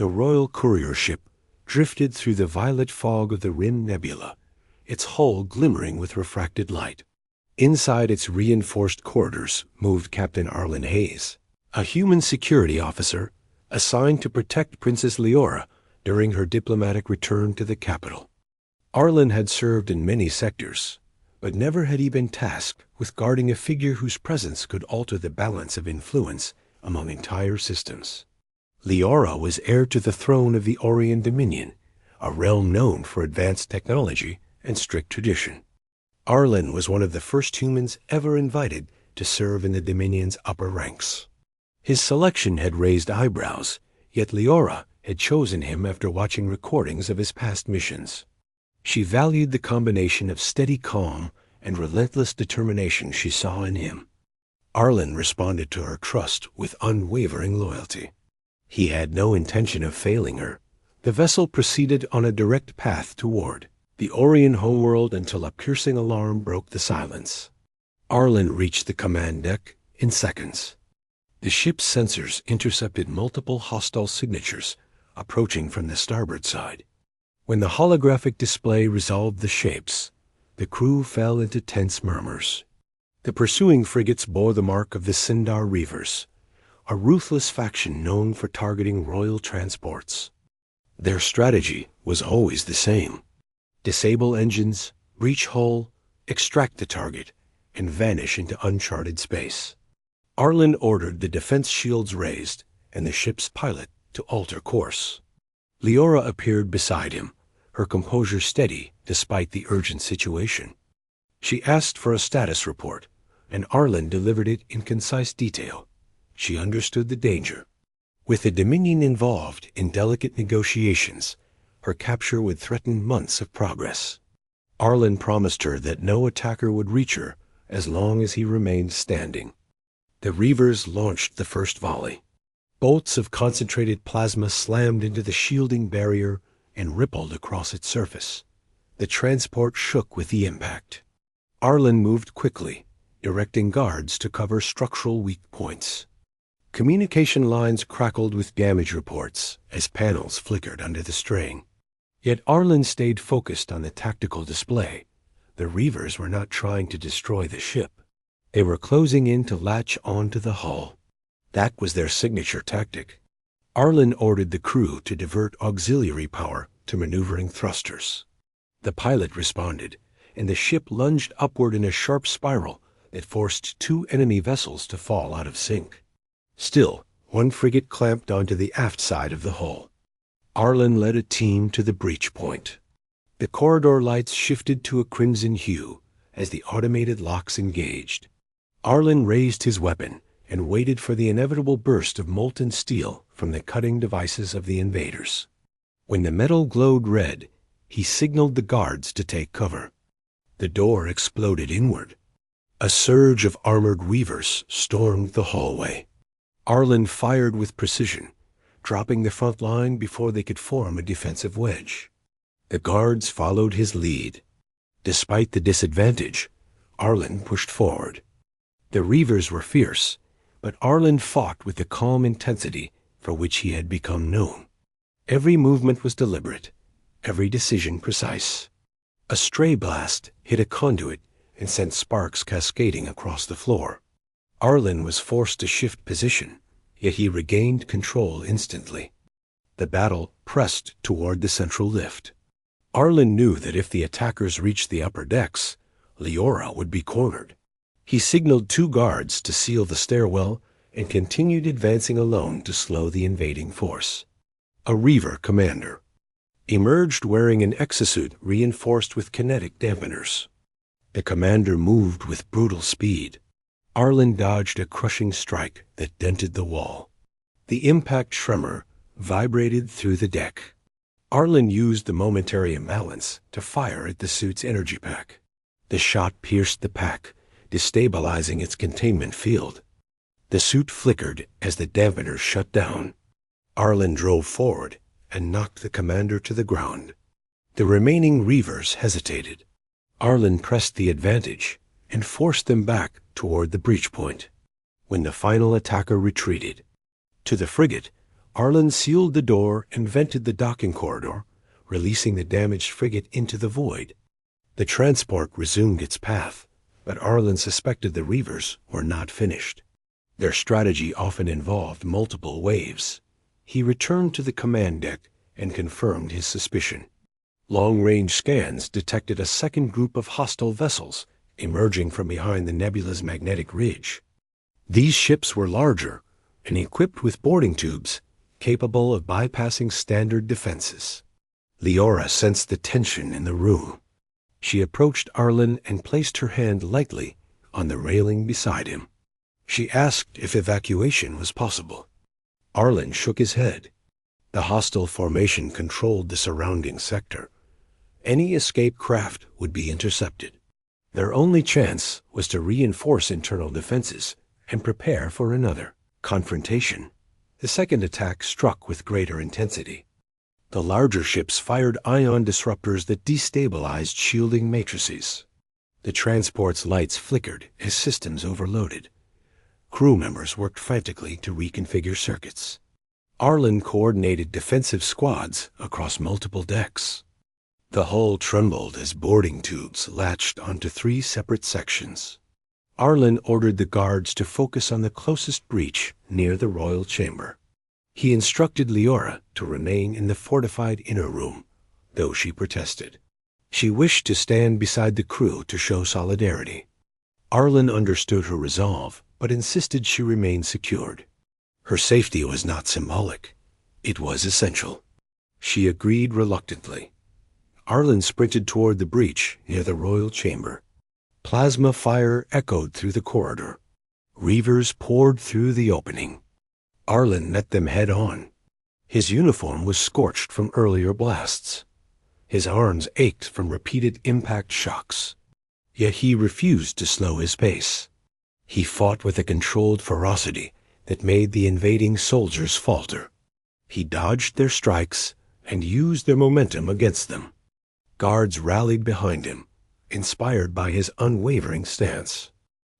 The Royal Courier ship drifted through the violet fog of the Rim Nebula, its hull glimmering with refracted light. Inside its reinforced corridors moved Captain Arlen Hayes, a human security officer assigned to protect Princess Leora during her diplomatic return to the capital. Arlen had served in many sectors, but never had he been tasked with guarding a figure whose presence could alter the balance of influence among entire systems. Leora was heir to the throne of the Orion Dominion, a realm known for advanced technology and strict tradition. Arlen was one of the first humans ever invited to serve in the Dominion's upper ranks. His selection had raised eyebrows, yet Leora had chosen him after watching recordings of his past missions. She valued the combination of steady calm and relentless determination she saw in him. Arlen responded to her trust with unwavering loyalty. He had no intention of failing her. The vessel proceeded on a direct path toward the Orion homeworld until a piercing alarm broke the silence. Arlen reached the command deck in seconds. The ship's sensors intercepted multiple hostile signatures approaching from the starboard side. When the holographic display resolved the shapes, the crew fell into tense murmurs. The pursuing frigates bore the mark of the Sindar Reavers, a ruthless faction known for targeting royal transports. Their strategy was always the same: disable engines, breach hull, extract the target, and vanish into uncharted space. Arlen ordered the defense shields raised and the ship's pilot to alter course. Leora appeared beside him, her composure steady despite the urgent situation. She asked for a status report, and Arlen delivered it in concise detail. She understood the danger. With the Dominion involved in delicate negotiations, her capture would threaten months of progress. Arlen promised her that no attacker would reach her as long as he remained standing. The Reavers launched the first volley. Bolts of concentrated plasma slammed into the shielding barrier and rippled across its surface. The transport shook with the impact. Arlen moved quickly, directing guards to cover structural weak points. Communication lines crackled with damage reports as panels flickered under the strain. Yet Arlen stayed focused on the tactical display. The Reavers were not trying to destroy the ship. They were closing in to latch onto the hull. That was their signature tactic. Arlen ordered the crew to divert auxiliary power to maneuvering thrusters. The pilot responded, and the ship lunged upward in a sharp spiral that forced two enemy vessels to fall out of sync. Still, one frigate clamped onto the aft side of the hull. Arlen led a team to the breach point. The corridor lights shifted to a crimson hue as the automated locks engaged. Arlen raised his weapon and waited for the inevitable burst of molten steel from the cutting devices of the invaders. When the metal glowed red, he signaled the guards to take cover. The door exploded inward. A surge of armored weavers stormed the hallway. Arlen fired with precision, dropping the front line before they could form a defensive wedge. The guards followed his lead. Despite the disadvantage, Arlen pushed forward. The Reavers were fierce, but Arlen fought with the calm intensity for which he had become known. Every movement was deliberate, every decision precise. A stray blast hit a conduit and sent sparks cascading across the floor. Arlen was forced to shift position, yet he regained control instantly. The battle pressed toward the central lift. Arlen knew that if the attackers reached the upper decks, Leora would be cornered. He signaled two guards to seal the stairwell and continued advancing alone to slow the invading force. A Reaver commander emerged wearing an exosuit reinforced with kinetic dampeners. The commander moved with brutal speed. Arlen dodged a crushing strike that dented the wall. The impact tremor vibrated through the deck. Arlen used the momentary imbalance to fire at the suit's energy pack. The shot pierced the pack, destabilizing its containment field. The suit flickered as the dampeners shut down. Arlen drove forward and knocked the commander to the ground. The remaining Reavers hesitated. Arlen pressed the advantage and forced them back toward the breach point. When the final attacker retreated, to the frigate, Arlen sealed the door and vented the docking corridor, releasing the damaged frigate into the void. The transport resumed its path, but Arlen suspected the Reavers were not finished. Their strategy often involved multiple waves. He returned to the command deck and confirmed his suspicion. Long-range scans detected a second group of hostile vessels emerging from behind the nebula's magnetic ridge. These ships were larger and equipped with boarding tubes capable of bypassing standard defenses. Leora sensed the tension in the room. She approached Arlen and placed her hand lightly on the railing beside him. She asked if evacuation was possible. Arlen shook his head. The hostile formation controlled the surrounding sector. Any escape craft would be intercepted. Their only chance was to reinforce internal defenses and prepare for another confrontation. The second attack struck with greater intensity. The larger ships fired ion disruptors that destabilized shielding matrices. The transport's lights flickered as systems overloaded. Crew members worked frantically to reconfigure circuits. Arlen coordinated defensive squads across multiple decks. The hull trembled as boarding tubes latched onto 3 separate sections. Arlen ordered the guards to focus on the closest breach near the royal chamber. He instructed Leora to remain in the fortified inner room, though she protested. She wished to stand beside the crew to show solidarity. Arlen understood her resolve, but insisted she remain secured. Her safety was not symbolic. It was essential. She agreed reluctantly. Arlen sprinted toward the breach near the royal chamber. Plasma fire echoed through the corridor. Reavers poured through the opening. Arlen met them head-on. His uniform was scorched from earlier blasts. His arms ached from repeated impact shocks. Yet he refused to slow his pace. He fought with a controlled ferocity that made the invading soldiers falter. He dodged their strikes and used their momentum against them. Guards rallied behind him, inspired by his unwavering stance.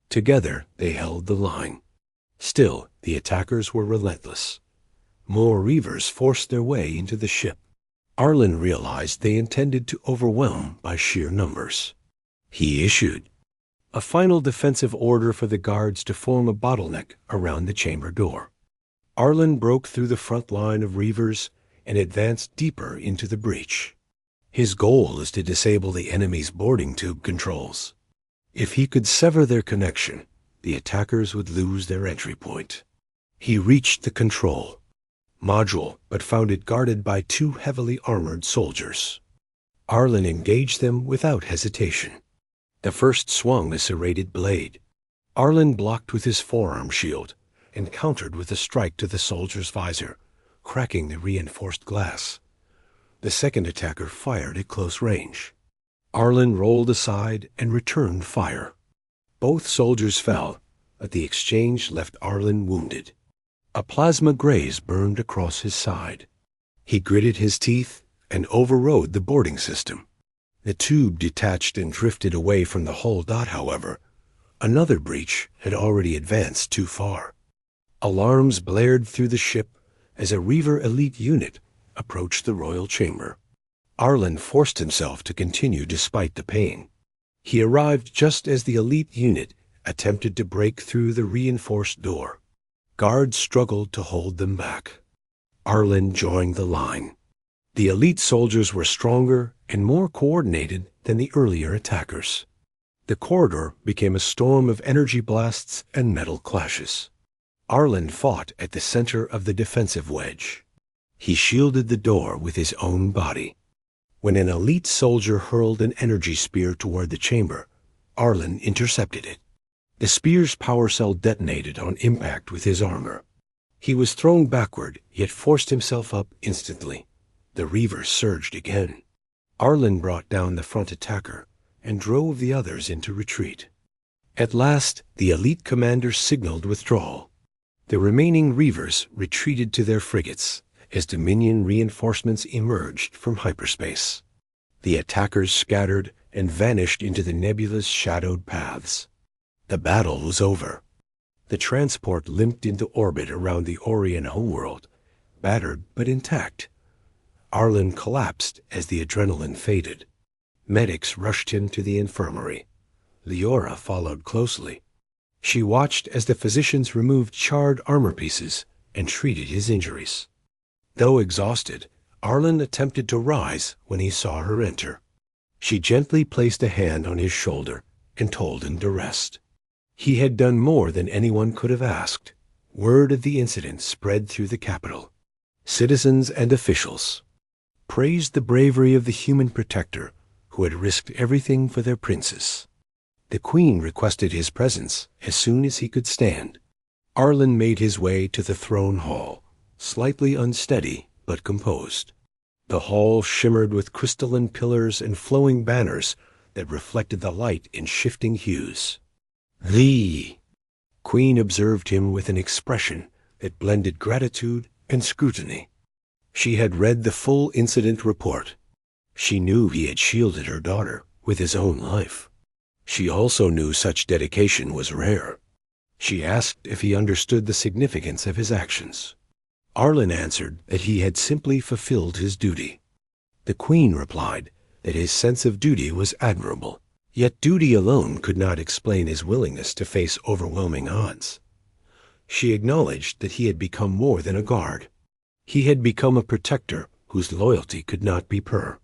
Together they held the line. Still, the attackers were relentless. More Reavers forced their way into the ship. Arlen realized they intended to overwhelm by sheer numbers. He issued a final defensive order for the guards to form a bottleneck around the chamber door. Arlen broke through the front line of Reavers and advanced deeper into the breach. His goal is to disable the enemy's boarding tube controls. If he could sever their connection, the attackers would lose their entry point. He reached the control module, but found it guarded by 2 heavily armored soldiers. Arlen engaged them without hesitation. The first swung a serrated blade. Arlen blocked with his forearm shield and countered with a strike to the soldier's visor, cracking the reinforced glass. The second attacker fired at close range. Arlen rolled aside and returned fire. Both soldiers fell, but the exchange left Arlen wounded. A plasma graze burned across his side. He gritted his teeth and overrode the boarding system. The tube detached and drifted away from the hull dot, however. Another breach had already advanced too far. Alarms blared through the ship as a Reaver elite unit approached the royal chamber. Arlen forced himself to continue despite the pain. He arrived just as the elite unit attempted to break through the reinforced door. Guards struggled to hold them back. Arlen joined the line. The elite soldiers were stronger and more coordinated than the earlier attackers. The corridor became a storm of energy blasts and metal clashes. Arlen fought at the center of the defensive wedge. He shielded the door with his own body. When an elite soldier hurled an energy spear toward the chamber, Arlen intercepted it. The spear's power cell detonated on impact with his armor. He was thrown backward, yet forced himself up instantly. The Reavers surged again. Arlen brought down the front attacker and drove the others into retreat. At last, the elite commander signaled withdrawal. The remaining Reavers retreated to their frigates as Dominion reinforcements emerged from hyperspace. The attackers scattered and vanished into the nebula's shadowed paths. The battle was over. The transport limped into orbit around the Orion homeworld, battered but intact. Arlen collapsed as the adrenaline faded. Medics rushed him to the infirmary. Leora followed closely. She watched as the physicians removed charred armor pieces and treated his injuries. Though exhausted, Arlen attempted to rise when he saw her enter. She gently placed a hand on his shoulder and told him to rest. He had done more than anyone could have asked. Word of the incident spread through the capital. Citizens and officials praised the bravery of the human protector who had risked everything for their princess. The queen requested his presence as soon as he could stand. Arlen made his way to the throne hall, slightly unsteady but composed. The hall shimmered with crystalline pillars and flowing banners that reflected the light in shifting hues. The queen observed him with an expression that blended gratitude and scrutiny. She had read the full incident report. She knew he had shielded her daughter with his own life. She also knew such dedication was rare. She asked if he understood the significance of his actions. Arlen answered that he had simply fulfilled his duty. The queen replied that his sense of duty was admirable, yet duty alone could not explain his willingness to face overwhelming odds. She acknowledged that he had become more than a guard. He had become a protector whose loyalty could not be purr.